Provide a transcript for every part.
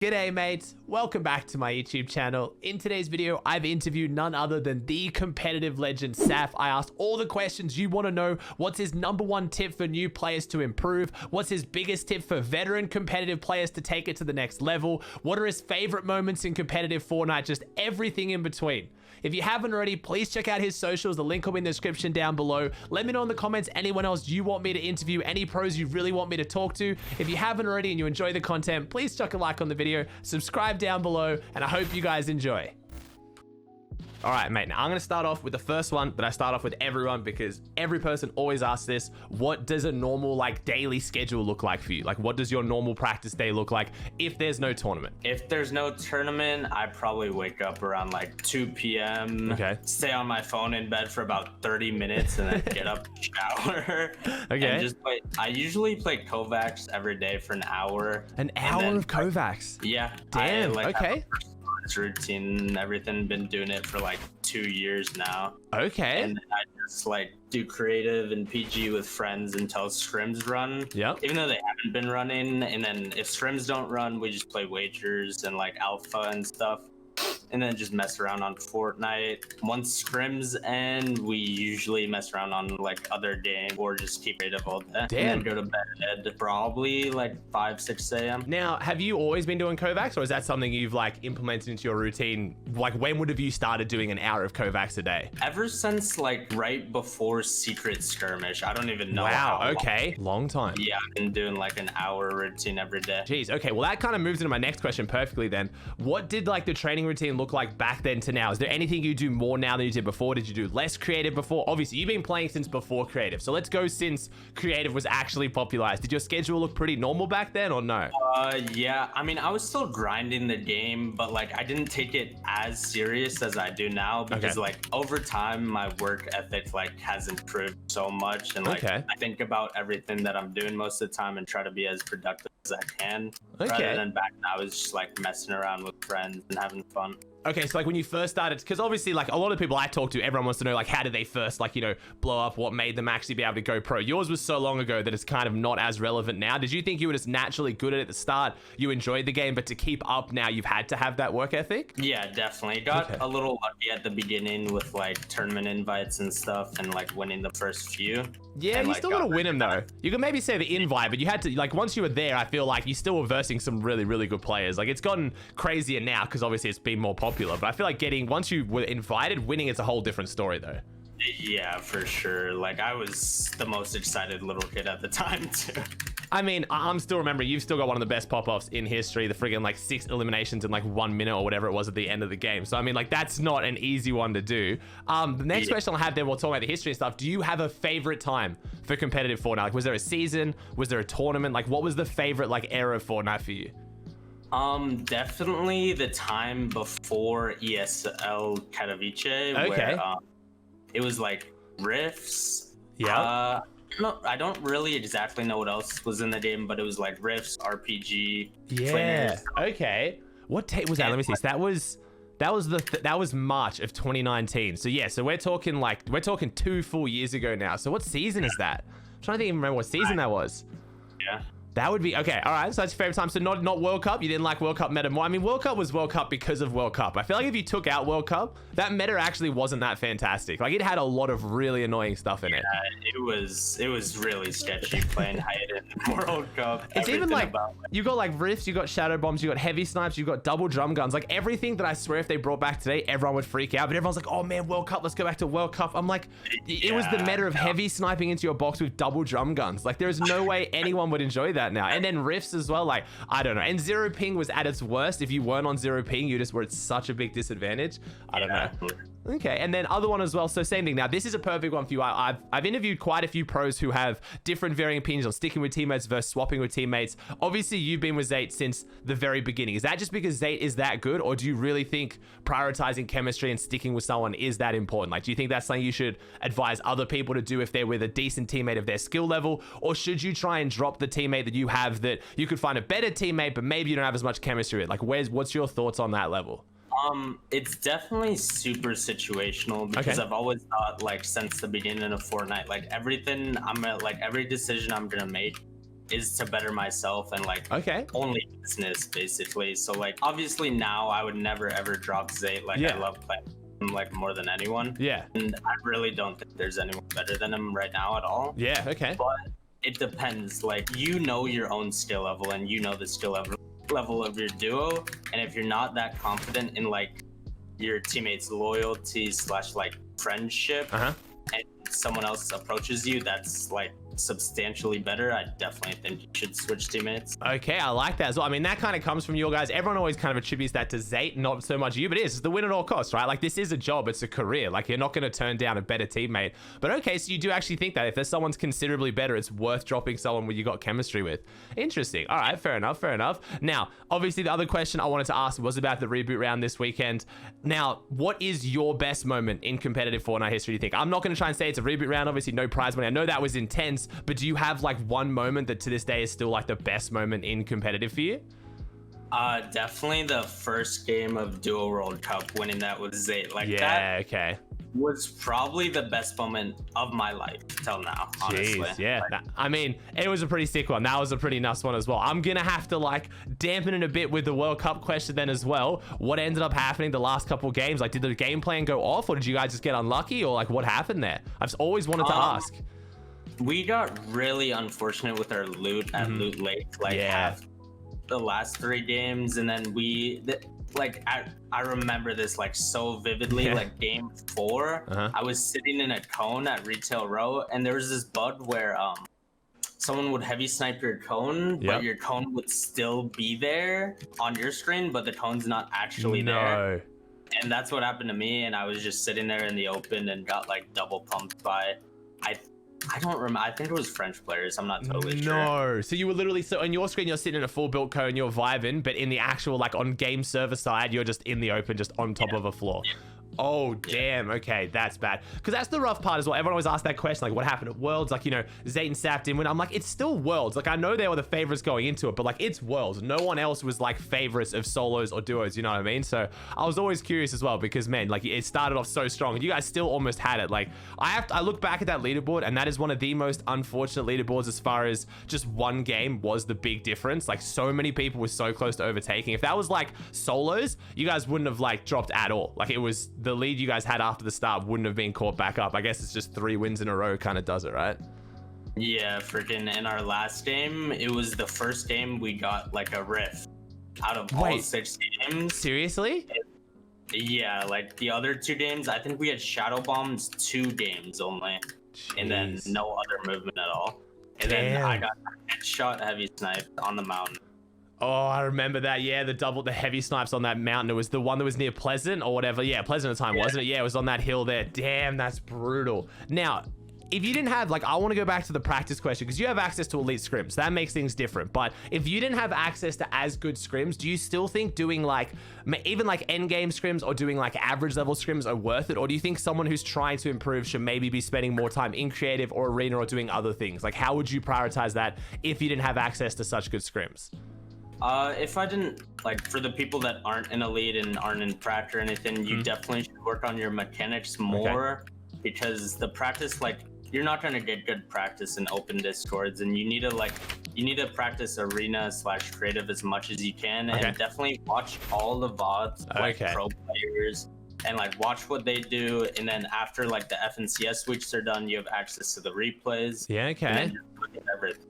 G'day mates, welcome back to my YouTube channel. In today's video, I've interviewed none other than the competitive legend Saf. I asked all the questions you want to know. What's his #1 tip for new players to improve? What's his biggest tip for veteran competitive players to take it to the next level? What are his favorite moments in competitive Fortnite? Just everything in between. If you haven't already, please check out his socials. The link will be in the description down below. Let me know in the comments anyone else you want me to interview, any pros you really want me to talk to. If you haven't already and you enjoy the content, please chuck a like on the video, subscribe down below, and I hope you guys enjoy. All right, mate, now I'm gonna start off with the first one that I start off with everyone because every person always asks this. What does a normal daily schedule look like for you? Like, what does your normal practice day look like if there's no tournament? If there's no tournament, I probably wake up around 2 p.m. Okay. Stay on my phone in bed for about 30 minutes and then get up, shower. Okay. And just play. I usually play Kovacs every day for an hour. An hour of Kovacs? Yeah. Damn, okay. Routine and everything, been doing it for 2 years now. Okay. And then I just do creative and PG with friends until scrims run. Yep. Even though they haven't been running, and then if scrims don't run, we just play wagers and alpha and stuff, and then just mess around on Fortnite. Once scrims end, we usually mess around on other games or just keep creative all day. Damn. And then go to bed probably 5, 6 a.m. Now, have you always been doing Kovacs, or is that something you've implemented into your routine? When would have you started doing an hour of Kovacs a day? Ever since right before Secret Skirmish. I don't even know. Wow, okay. Long time. Yeah, I've been doing an hour routine every day. Jeez, okay, well that kind of moves into my next question perfectly then. What did the training routine look like back then to now? Is there anything you do more now than you did before? Did you do less creative before? Obviously, you've been playing since before creative, so let's go since creative was actually popularized. Did your schedule look pretty normal back then or no? Yeah, I mean, I was still grinding the game, but I didn't take it as serious as I do now because over time my work ethic has improved so much, and I think about everything that I'm doing most of the time and try to be as productive as I can. Rather than back then, I was just messing around with friends and having fun. Okay, so when you first started, because obviously a lot of people I talk to, everyone wants to know how did they first blow up, what made them actually be able to go pro. Yours was so long ago that it's kind of not as relevant now. Did you think you were just naturally good at it at the start, you enjoyed the game, but to keep up now you've had to have that work ethic? Yeah, definitely. Got a little lucky at the beginning with tournament invites and stuff and winning the first few. Yeah, you still gotta win them though. You can maybe say the invite, but you had to once you were there, I feel you still were versing some really, really good players. It's gotten crazier now because obviously it's been more popular, but I feel once you were invited, winning is a whole different story though. Yeah, for sure. I was the most excited little kid at the time too. I mean, I'm still remembering, you've still got one of the best pop-offs in history, the friggin' 6 eliminations in 1 minute or whatever it was at the end of the game. So I mean, that's not an easy one to do. The next question I have then, we'll talk about the history and stuff. Do you have a favorite time for competitive Fortnite? Was there a season? Was there a tournament? What was the favorite era of Fortnite for you? Definitely the time before ESL Katowice, where it was rifts. Yeah. No, I don't really exactly know what else was in the game, but it was rifts, RPG. Yeah. Flamers. Okay. What tape was that? Let me see. So that was March of 2019. So yeah, so we're talking 2 full years ago now. So what season is that? I'm trying to even remember what season that was. Yeah. That would be okay. All right, so that's your favorite time. So not World Cup. You didn't like World Cup meta more. I mean, World Cup was World Cup because of World Cup. I feel if you took out World Cup, that meta actually wasn't that fantastic. It had a lot of really annoying stuff in it. It was really sketchy playing hide in World Cup. It's even you got rifts, you got shadow bombs, you got heavy snipes, you got double drum guns. Everything that I swear if they brought back today, everyone would freak out. But everyone's oh man, World Cup, let's go back to World Cup. I'm it was the meta of heavy sniping into your box with double drum guns. There is no way anyone would enjoy that now. And then rifts as well, I don't know. And zero ping was at its worst. If you weren't on zero ping, you just were at such a big disadvantage. I don't know. Okay, and then other one as well. So same thing. Now this is a perfect one for you. I've interviewed quite a few pros who have different varying opinions on sticking with teammates versus swapping with teammates. Obviously, you've been with Zate since the very beginning. Is that just because Zate is that good, or do you really think prioritizing chemistry and sticking with someone is that important? Do you think that's something you should advise other people to do if they're with a decent teammate of their skill level, or should you try and drop the teammate that you have that you could find a better teammate, but maybe you don't have as much chemistry with? What's your thoughts on that level? It's definitely super situational because I've always thought since the beginning of Fortnite, everything every decision I'm gonna make is to better myself and like okay, only business basically. So like obviously now I would never ever drop Zayt. Like I love playing him like more than anyone. Yeah. And I really don't think there's anyone better than him right now at all. Yeah, okay. But it depends. Like you know your own skill level and you know the skill level of your duo. And if you're not that confident in like your teammates' loyalty / like friendship, and someone else approaches you that's like substantially better, I definitely think you should switch teammates. Okay, I like that as well. I mean, that kind of comes from you guys. Everyone always kind of attributes that to Zayt, not so much you, but it's the win at all costs, right? Like this is a job, it's a career. Like you're not going to turn down a better teammate. But okay, so you do actually think that if there's someone's considerably better, it's worth dropping someone where you got chemistry with. Interesting. All right, fair enough, fair enough. Now, obviously the other question I wanted to ask was about the reboot round this weekend. Now, what is your best moment in competitive Fortnite history, do you think? I'm not going to try and say it's a reboot round, obviously no prize money. I know that was intense, but do you have like one moment that to this day is still like the best moment in competitive for you? Definitely the first game of Duo World Cup, winning that with Zayt. Like that okay, was probably the best moment of my life till now, honestly. Jeez, yeah. I mean, it was a pretty sick one. That was a pretty nice one as well. I'm gonna have to like dampen it a bit with the World Cup question then as well. What ended up happening the last couple games? Like, did the game plan go off, or did you guys just get unlucky, or like what happened there? I've always wanted to ask. We got really unfortunate with our loot at Loot Lake, like the last 3 games, and then I remember this like so vividly. Like game 4, I was sitting in a cone at Retail Row, and there was this bug where someone would heavy snipe your cone, but your cone would still be there on your screen, but the cone's not actually there. And that's what happened to me, and I was just sitting there in the open and got like double pumped by I don't remember. I think it was French players. I'm not totally sure. No. So you were literally, so on your screen, you're sitting in a full built cone, you're vibing, but in the actual, like on game server side, you're just in the open, just on top of a floor. Oh, damn. Okay, that's bad. Because that's the rough part as well. Everyone always asks that question, like, what happened at Worlds? Like, you know, Zayt and Sap didn't win. I'm like, it's still Worlds. Like, I know they were the favorites going into it, but like, it's Worlds. No one else was like favorites of solos or duos, you know what I mean? So I was always curious as well because, man, like, it started off so strong and you guys still almost had it. Like, I look back at that leaderboard, and that is one of the most unfortunate leaderboards as far as just one game was the big difference. Like, so many people were so close to overtaking. If that was like solos, you guys wouldn't have like dropped at all. Like, it was the lead you guys had after the start wouldn't have been caught back up. I guess it's just 3 wins in a row kind of does it, right? Yeah, freaking in our last game, it was the first game we got like a riff out of all 6 games. Seriously? Yeah, like the other 2 games, I think we had shadow bombs 2 games only. Jeez. And then no other movement at all. And then I got a headshot heavy snipe on the mountain. Oh, I remember that. Yeah, the heavy snipes on that mountain. It was the one that was near Pleasant or whatever. Yeah, Pleasant at the time, wasn't it? Yeah, it was on that hill there. Damn, that's brutal. Now, if you didn't have, like, I want to go back to the practice question because you have access to elite scrims. That makes things different. But if you didn't have access to as good scrims, do you still think doing like, even like end game scrims or doing like average level scrims are worth it? Or do you think someone who's trying to improve should maybe be spending more time in creative or arena or doing other things? Like, how would you prioritize that if you didn't have access to such good scrims? If I didn't, like, for the people that aren't in elite and aren't in prac or anything, you definitely should work on your mechanics more because the practice, like, you're not going to get good practice in open discords, and you need to practice arena / creative as much as you can, and definitely watch all the VODs, like pro players, and like watch what they do, and then after like the FNCS weeks are done, you have access to the replays. Yeah, okay. And then just look at everything.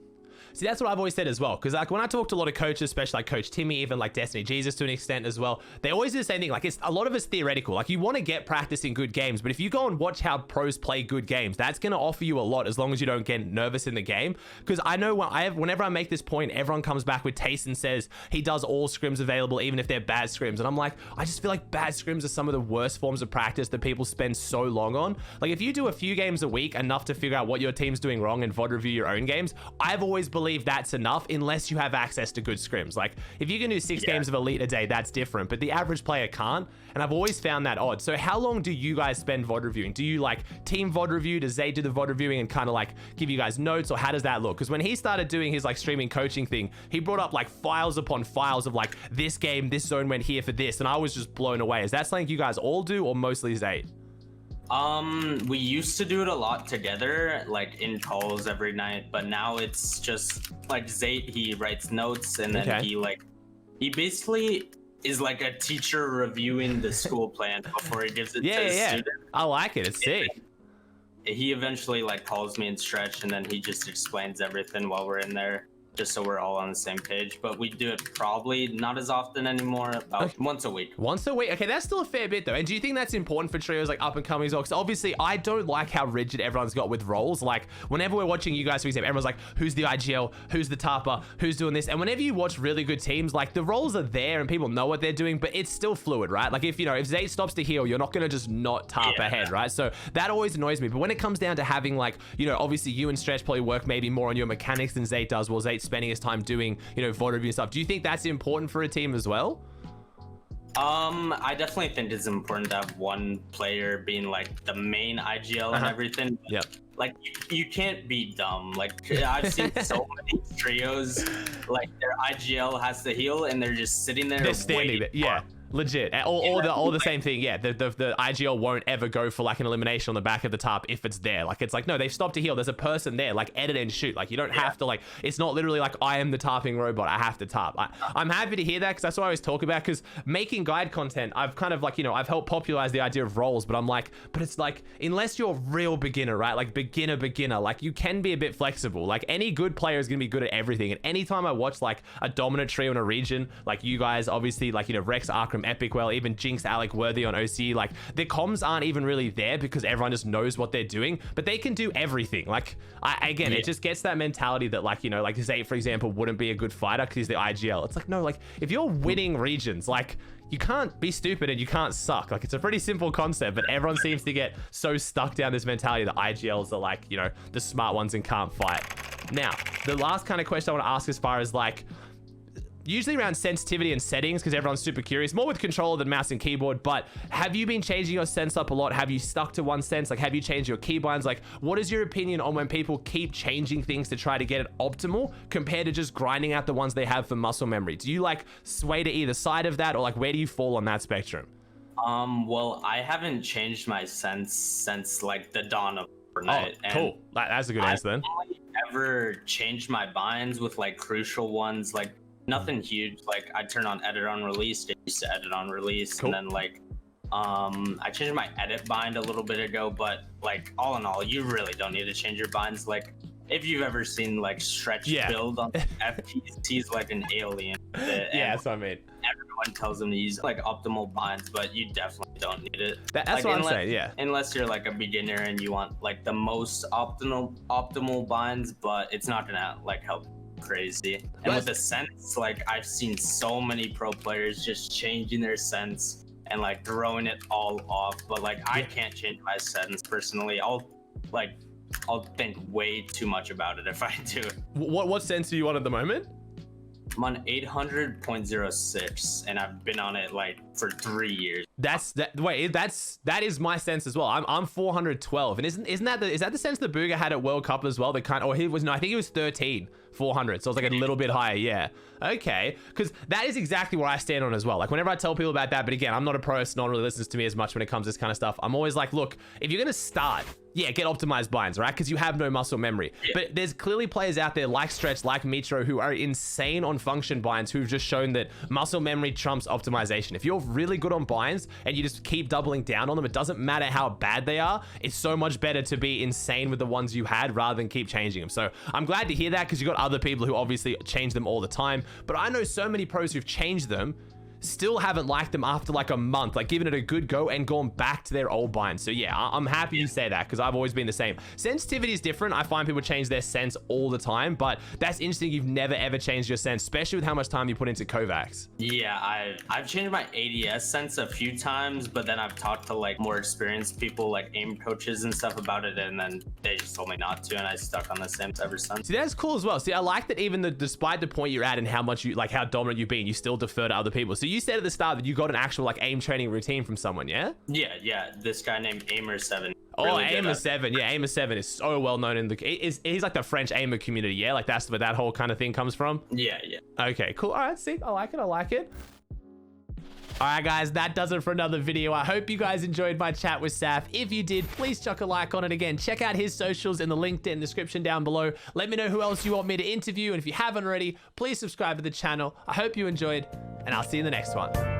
See, that's what I've always said as well. Because like when I talk to a lot of coaches, especially like Coach Timmy, even like Destiny Jesus to an extent as well, they always do the same thing. Like, it's a lot of it's theoretical. Like, you want to get practice in good games, but if you go and watch how pros play good games, that's going to offer you a lot as long as you don't get nervous in the game. Because I know whenever I make this point, everyone comes back with Taste and says he does all scrims available, even if they're bad scrims. And I'm like, I just feel like bad scrims are some of the worst forms of practice that people spend so long on. Like, if you do a few games a week, enough to figure out what your team's doing wrong and VOD review your own games, I've always believed that's enough unless you have access to good scrims. Like, if you can do 6 games of elite a day, that's different, but the average player can't, and I've always found that odd. So how long do you guys spend VOD reviewing? Do you like team VOD review? Does Zay do the VOD reviewing and kind of like give you guys notes, or how does that look? Because when he started doing his like streaming coaching thing, he brought up like files upon files of like, this game, this zone went here for this, and I was just blown away. Is that something you guys all do, or mostly Zay? We used to do it a lot together, like in calls every night, but now it's just like Zayt, he writes notes and then he basically is like a teacher reviewing the school plan before he gives it to his student. I like it. It's sick. He eventually like calls me in stretch and then he just explains everything while we're in there, just so we're all on the same page. But we do it probably not as often anymore, about once a week. Once a week? Okay, that's still a fair bit though. And do you think that's important for trios like up and coming as well? Because obviously I don't like how rigid everyone's got with roles. Like whenever we're watching you guys, for example, everyone's like, who's the IGL? Who's the Tarper? Who's doing this? And whenever you watch really good teams, like the roles are there and people know what they're doing, but it's still fluid, right? Like if Zayt stops to heal, you're not going to just not Tarp ahead, right? So that always annoys me. But when it comes down to having like, obviously you and Stretch probably work maybe more on your mechanics than Zayt does, while Zayt's spending his time doing VOD review stuff. Do you think that's important for a team as well? I definitely think it's important to have one player being like the main IGL and everything. Yep. Like you can't be dumb. Like I've seen so many trios, like their IGL has to heal and they're just sitting there. They're standing there. Yeah. Legit, all the same thing. Yeah, the IGL won't ever go for like an elimination on the back of the top if it's there. Like it's like, no, they've stopped to heal. There's a person there. Like edit and shoot. Like you don't have to like. It's not literally like I am the tarping robot. I have to tarp. I'm happy to hear that because that's what I always talk about. Because making guide content, I've kind of like I've helped popularize the idea of roles. But I'm like, but it's like unless you're a real beginner, right? Like beginner, like you can be a bit flexible. Like any good player is gonna be good at everything. And anytime I watch like a dominant trio in a region, like you guys, obviously like Rex, Arkham, Epic, well, even Jinx, Alec, Worthy on OC, like their comms aren't even really there because everyone just knows what they're doing, but they can do everything. Like it just gets that mentality that like like Zayt, for example, wouldn't be a good fighter because he's the IGL. It's like, no, like if you're winning regions, like you can't be stupid and you can't suck. Like it's a pretty simple concept, but everyone seems to get so stuck down this mentality that IGLs are like the smart ones and can't fight. Now the last kind of question I want to ask, as far as like usually around sensitivity and settings, because everyone's super curious, more with controller than mouse and keyboard, but have you been changing your sense up a lot? Have you stuck to one sense? Like have you changed your keybinds? Like what is your opinion on when people keep changing things to try to get it optimal compared to just grinding out the ones they have for muscle memory? Do you like sway to either side of that, or like where do you fall on that spectrum? Well, I haven't changed my sense since like the dawn of Fortnite. Oh, cool. That's a good answer then. I've only ever changed my binds with like crucial ones, like nothing huge. Like I turn on edit on release. I used to edit on release, and then like I changed my edit bind a little bit ago. But like all in all, you really don't need to change your binds. Like if you've ever seen like Stretch build on FPs, he's like an alien. Yeah, that's what I mean. Everyone tells him to use like optimal binds, but you definitely don't need it. That's like, what I'm saying. Yeah. Unless you're like a beginner and you want like the most optimal binds, but it's not gonna like help crazy. And with the sense, like I've seen so many pro players just changing their sense and like throwing it all off, but like I can't change my sense personally. I'll think way too much about it if I do. What sense do you want at the moment? I'm on 800.06 and I've been on it like for 3 years. That is my sense as well. I'm 412, and isn't that the sense that Booga had at World Cup as well? I think he was 13 400, so it's like a little bit higher. Yeah, okay, because that is exactly what I stand on as well. Like whenever I tell people about that, but again, I'm not a pro, so no one really listens to me as much when it comes to this kind of stuff. I'm always like, look, if you're gonna start, get optimized binds, right? Because you have no muscle memory. But there's clearly players out there like Stretch, like Mitro, who are insane on function binds, who've just shown that muscle memory trumps optimization. If you're really good on binds and you just keep doubling down on them, it doesn't matter how bad they are. It's so much better to be insane with the ones you had rather than keep changing them. So I'm glad to hear that, because you've got other people who obviously change them all the time. But I know so many pros who've changed them, still haven't liked them after like a month, like giving it a good go and gone back to their old binds. So yeah, I'm happy you say that, because I've always been the same. Sensitivity is different. I find people change their sense all the time, but that's interesting. You've never ever changed your sense, especially with how much time you put into Kovacs. Yeah, I've changed my ADS sense a few times, but then I've talked to like more experienced people, like aim coaches and stuff about it, and then they just told me not to, and I stuck on the same ever since. See, that's cool as well. See, I like that even despite the point you're at and how much how dominant you've been, you still defer to other people. So you said at the start that you got an actual like aim training routine from someone, yeah? Yeah. This guy named Aimer7. Oh, really Aimer7. Yeah, Aimer7 is so well known in he's like the French aimer community, yeah? Like that's where that whole kind of thing comes from? Yeah. Okay, cool. All right, see, I like it. All right, guys, that does it for another video. I hope you guys enjoyed my chat with Saf. If you did, please chuck a like on it. Again, check out his socials in the link in the description down below. Let me know who else you want me to interview. And if you haven't already, please subscribe to the channel. I hope you enjoyed, and I'll see you in the next one.